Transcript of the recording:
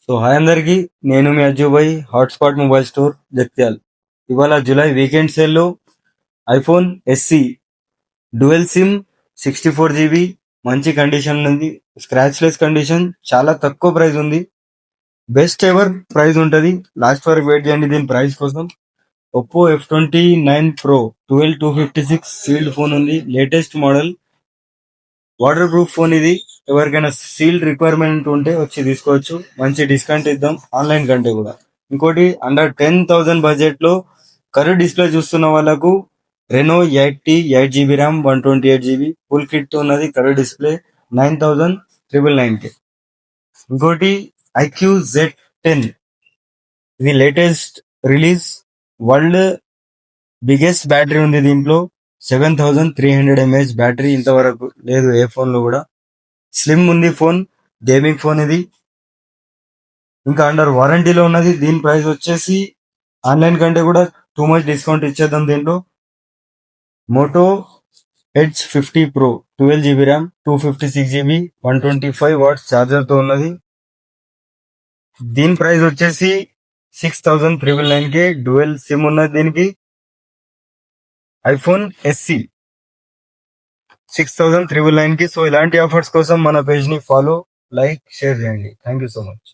So hi అందరికి, నేను మీ Ajjubhai, hotspot mobile store Jagtial. ఇవాళ జూలై వీకెండ్ సేల్లో iPhone SE dual sim 64 GB మంచి కండిషన్ ఉంది. స్క్రాచ్ లెస్ కండిషన్, చాలా తక్కువ ప్రైస్ ఉంది. బెస్ట్ ఎవర్ ప్రైస్ ఉంటుంది. లాస్ట్ వరకు వెయిట్ చేయండి దీని ప్రైస్ కోసం. Oppo F29 Pro 12256 sealed phone ఉంది, latest model, waterproof phone ఇది. ఎవరికైనా సీల్డ్ రిక్వైర్మెంట్ ఉంటే వచ్చి తీసుకోవచ్చు. మంచి డిస్కౌంట్ ఇద్దాం ఆన్లైన్ కంటే కూడా. ఇంకోటి, అండర్ 10,000 బడ్జెట్ లో కర్వ్ డిస్ప్లే చూస్తున్న వాళ్ళకు Renault 8GB RAM 128GB full kit తో ఉన్నది. Curve display 9,999K. ఇంకోటి IQ-Z10, ఇది latest release, world biggest battery ఉంది దీంట్లో. 7300 mAh బ్యాటరీ, ఇంతవరకు లేదు ఏ ఫోన్ లో కూడా. స్లిమ్ ఉంది ఫోన్, గేమింగ్ ఫోన్ ఇది. ఇంకా అండర్ వారంటీలో ఉన్నది. దీని ప్రైస్ వచ్చేసి ఆన్లైన్ కంటే కూడా టూ మచ్ డిస్కౌంట్ ఇచ్చేద్దాం దీంట్లో. Moto Edge 50 Pro 12GB RAM 256GB 125 watts charger తో ఉన్నది. దీని ప్రైస్ వచ్చేసి 6,399K. డ్యూయల్ సిమ్ ఉన్నది దీనికి. IPhone SC 6,399K. సో ఇలాంటి ఆఫర్స్ కోసం మన పేజ్ ని ఫాలో, లైక్, షేర్ చేయండి. Thank you so much.